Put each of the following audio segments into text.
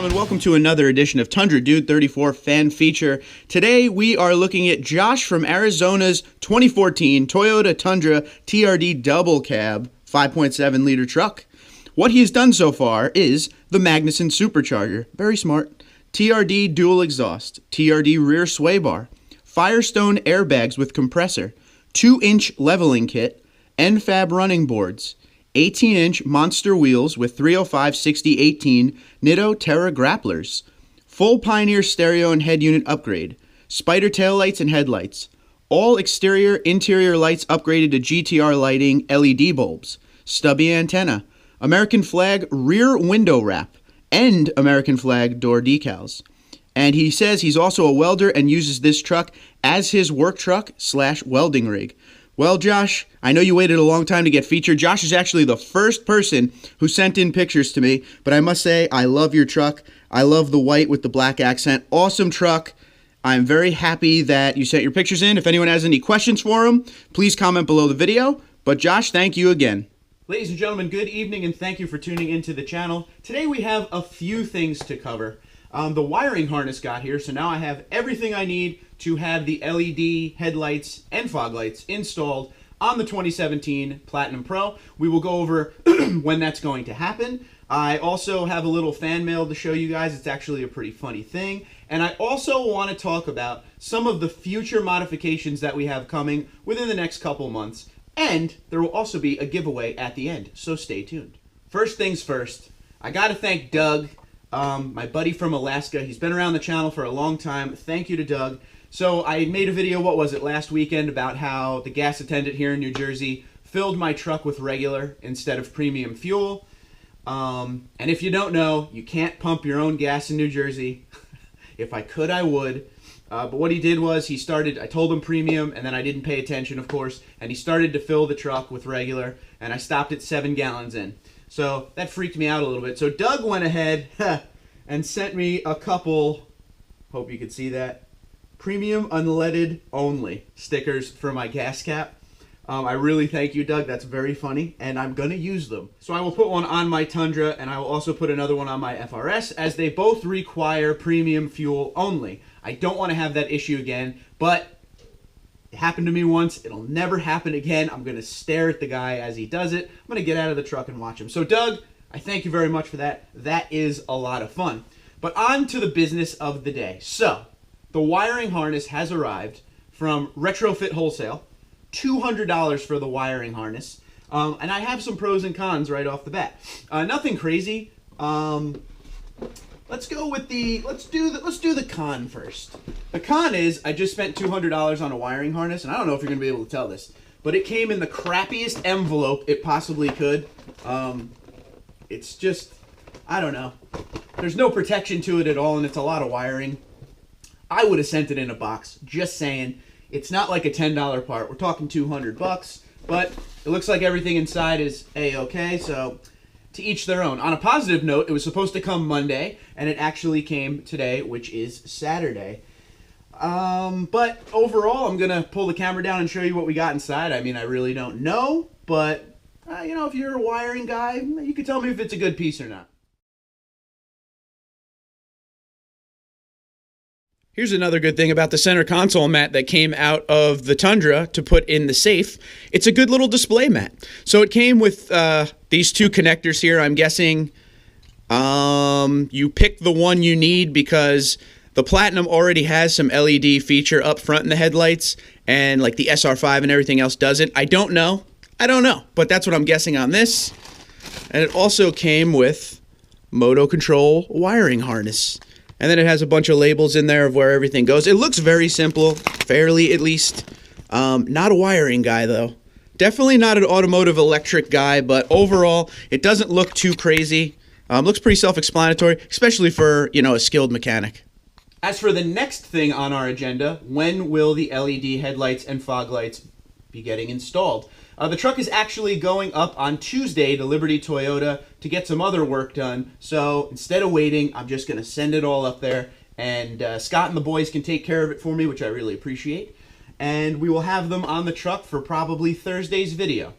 gentlemen, welcome to another edition of Tundra TRD Fan Feature. Today we are looking at Josh from Arizona's 2014 Toyota Tundra TRD Double Cab 5.7 liter truck. What he has done so far is the Magnuson Supercharger, very smart, TRD dual exhaust, TRD rear sway bar, Firestone airbags with compressor, 2-inch leveling kit, NFAB running boards, 18-inch monster wheels with 305/60/18 Nitto Terra grapplers, full Pioneer stereo and head unit upgrade, spider taillights and headlights, all exterior interior lights upgraded to GTR lighting LED bulbs, stubby antenna, American flag rear window wrap, and American flag door decals. And he says he's also a welder and uses this truck as his work truck / welding rig. Well, Josh, I know you waited a long time to get featured. Josh is actually the first person who sent in pictures to me, but I must say, I love your truck. I love the white with the black accent. Awesome truck. I'm very happy that you sent your pictures in. If anyone has any questions for him, please comment below the video. But Josh, thank you again. Ladies and gentlemen, good evening and thank you for tuning into the channel. Today we have a few things to cover. The wiring harness got here, so now I have everything I need to have the LED headlights and fog lights installed on the 2017 Platinum Pro. We will go over when that's going to happen. I also have a little fan mail to show you guys. It's actually a pretty funny thing. And I also want to talk about some of the future modifications that we have coming within the next couple months. And there will also be a giveaway at the end, so stay tuned. First things first, I got to thank Doug, my buddy from Alaska. He's been around the channel for a long time. Thank you to Doug. So I made a video, what was it, last weekend about how the gas attendant here in New Jersey filled my truck with regular instead of premium fuel. And if you don't know, you can't pump your own gas in New Jersey. If I could, I would. But what he did was he started, I told him premium, and then I didn't pay attention, of course, and he started to fill the truck with regular, and I stopped at 7 gallons in. So that freaked me out a little bit. So Doug went ahead and sent me a couple, hope you could see that, premium unleaded only stickers for my gas cap. I really thank you, Doug. That's very funny, and I'm going to use them. So I will put one on my Tundra, and I will also put another one on my FRS, as they both require premium fuel only. I don't want to have that issue again, but it happened to me once. It'll never happen again. I'm going to stare at the guy as he does it. I'm going to get out of the truck and watch him. So, Doug, I thank you very much for that. That is a lot of fun. But on to the business of the day. So, the wiring harness has arrived from Retrofit Wholesale. $200 for the wiring harness. And I have some pros and cons right off the bat. Nothing crazy. Let's go with let's do the con first. The con is I just spent $200 on a wiring harness, and I don't know if you're going to be able to tell this, but it came in the crappiest envelope it possibly could. It's just, I don't know. There's no protection to it at all, and it's a lot of wiring. I would have sent it in a box, just saying. It's not like a $10 part. We're talking 200 bucks, but it looks like everything inside is A-okay, so to each their own. On a positive note, it was supposed to come Monday, and it actually came today, which is Saturday. But overall, I'm going to pull the camera down and show you what we got inside. I mean, I really don't know, but, you know, if you're a wiring guy, you can tell me if it's a good piece or not. Here's another good thing about the center console mat that came out of the Tundra to put in the safe. It's a good little display mat. So it came with these two connectors here. I'm guessing you pick the one you need because the Platinum already has some LED feature up front in the headlights, and like the SR5 and everything else doesn't. I don't know, but that's what I'm guessing on this. And it also came with Moto Control wiring harness. And then it has a bunch of labels in there of where everything goes. It looks very simple, fairly at least. Not a wiring guy, though. Definitely not an automotive electric guy, but overall, it doesn't look too crazy. Looks pretty self-explanatory, especially for, you know, a skilled mechanic. As for the next thing on our agenda, when will the LED headlights and fog lights be getting installed? The truck is actually going up on Tuesday to Liberty Toyota to get some other work done. So instead of waiting, I'm just going to send it all up there. And Scott and the boys can take care of it for me, which I really appreciate. And we will have them on the truck for probably Thursday's video.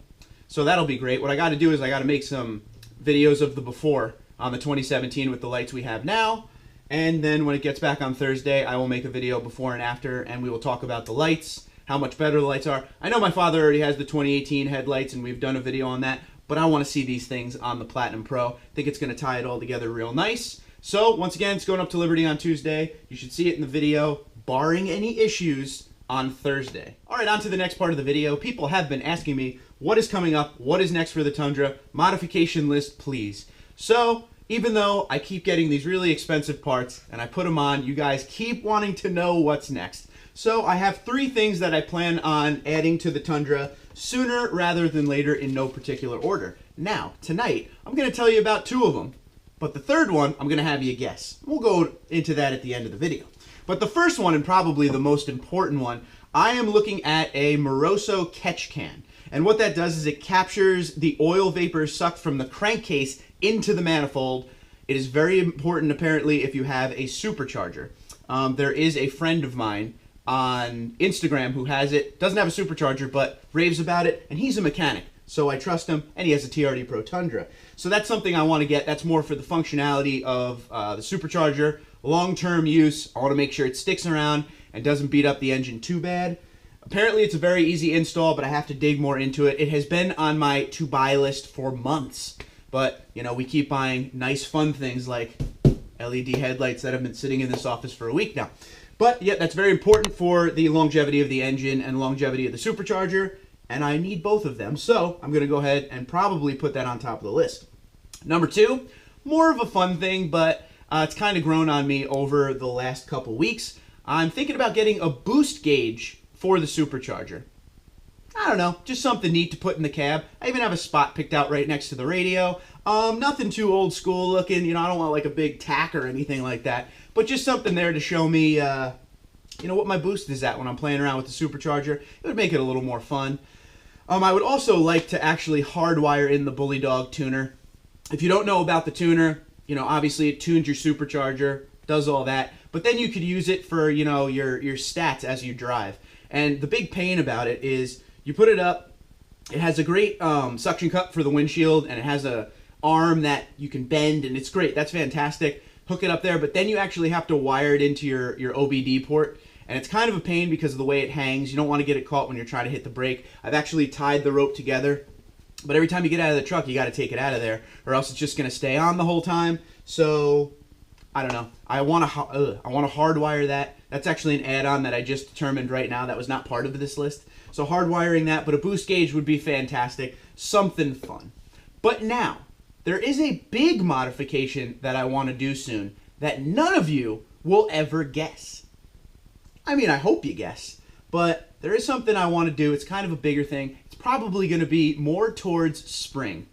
So that'll be great. What I got to do is I got to make some videos of the before on the 2017 with the lights we have now. And then when it gets back on Thursday, I will make a video before and after, and we will talk about the lights, how much better the lights are. I know my father already has the 2018 headlights, and we've done a video on that, but I want to see these things on the Platinum Pro. I think it's going to tie it all together real nice. So, once again, it's going up to Liberty on Tuesday. You should see it in the video, barring any issues, on Thursday. All right, on to the next part of the video. People have been asking me, what is coming up? What is next for the Tundra? Modification list, please. So, even though I keep getting these really expensive parts and I put them on, you guys keep wanting to know what's next. So I have 3 things that I plan on adding to the Tundra sooner rather than later in no particular order. Now, tonight, I'm going to tell you about 2 of them, but the third one, I'm going to have you guess. We'll go into that at the end of the video. But the first one, and probably the most important one, I am looking at a Moroso catch can. And what that does is it captures the oil vapor sucked from the crankcase into the manifold. It is very important, apparently, if you have a supercharger. There is a friend of mine on Instagram who has it, doesn't have a supercharger, but raves about it, and he's a mechanic. So I trust him, and he has a TRD Pro Tundra. So that's something I want to get. That's more for the functionality of the supercharger, long-term use. I want to make sure it sticks around and doesn't beat up the engine too bad. Apparently, it's a very easy install, but I have to dig more into it. It has been on my to-buy list for months. But, you know, we keep buying nice, fun things like LED headlights that have been sitting in this office for a week now. But, yeah, that's very important for the longevity of the engine and longevity of the supercharger, and I need both of them. So I'm going to go ahead and probably put that on top of the list. Number 2, more of a fun thing, but it's kind of grown on me over the last couple weeks. I'm thinking about getting a boost gauge for the supercharger. I don't know, just something neat to put in the cab. I even have a spot picked out right next to the radio. Nothing too old school looking, you know, I don't want like a big tack or anything like that, but just something there to show me, you know, what my boost is at when I'm playing around with the supercharger. It would make it a little more fun. I would also like to actually hardwire in the Bully Dog tuner. If you don't know about the tuner, you know, obviously it tunes your supercharger, does all that, but then you could use it for, you know, your stats as you drive. And the big pain about it is you put it up, it has a great suction cup for the windshield, and it has a arm that you can bend, and it's great. That's fantastic. Hook it up there, but then you actually have to wire it into your OBD port, and it's kind of a pain because of the way it hangs. You don't want to get it caught when you're trying to hit the brake. I've actually tied the rope together, but every time you get out of the truck, you got to take it out of there, or else it's just going to stay on the whole time. So I don't know. I want to hardwire that. That's actually an add-on that I just determined right now that was not part of this list. So hardwiring that, but a boost gauge would be fantastic. Something fun. But now, there is a big modification that I want to do soon that none of you will ever guess. I mean, I hope you guess. But there is something I want to do. It's kind of a bigger thing. It's probably going to be more towards spring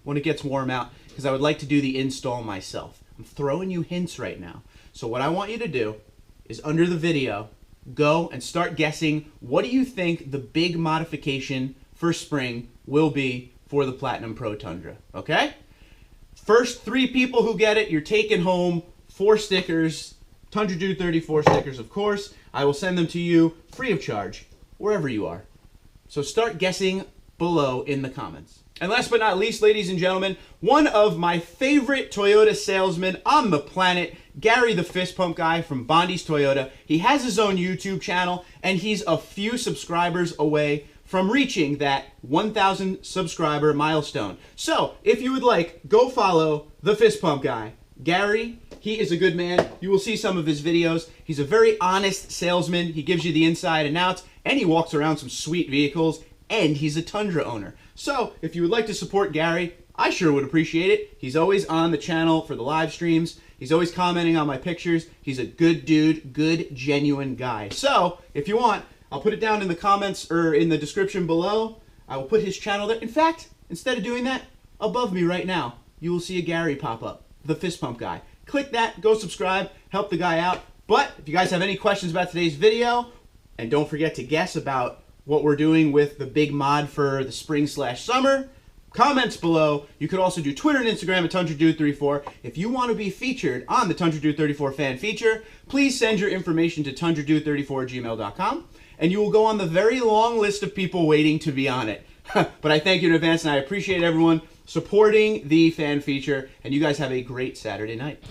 when it gets warm out, because I would like to do the install myself. I'm throwing you hints right now. So what I want you to do is under the video, go and start guessing, what do you think the big modification for spring will be for the Platinum Pro Tundra, okay? First 3 people who get it, you're taking home 4 stickers, Tundra Dude 34 stickers, of course. I will send them to you free of charge, wherever you are. So start guessing below in the comments. And last but not least, ladies and gentlemen, one of my favorite Toyota salesmen on the planet, Gary the Fist Pump Guy from Bondi's Toyota. He has his own YouTube channel, and he's a few subscribers away from reaching that 1,000 subscriber milestone. So, if you would like, go follow the Fist Pump Guy. Gary, he is a good man. You will see some of his videos. He's a very honest salesman. He gives you the inside and outs, and he walks around some sweet vehicles, and he's a Tundra owner. So, if you would like to support Gary, I sure would appreciate it. He's always on the channel for the live streams. He's always commenting on my pictures. He's a good dude, good, genuine guy. So, if you want, I'll put it down in the comments or in the description below. I will put his channel there. In fact, instead of doing that, above me right now, you will see a Gary pop up, the Fist Pump Guy. Click that, go subscribe, help the guy out. But if you guys have any questions about today's video, and don't forget to guess about what we're doing with the big mod for the spring/summer, comments below. You could also do Twitter and Instagram at Tundra Dude 34. If you want to be featured on the Tundra Dude 34 fan feature, please send your information to tundradude34@gmail.com, and you will go on the very long list of people waiting to be on it. But I thank you in advance, and I appreciate everyone. supporting the fan feature, and you guys have a great Saturday night.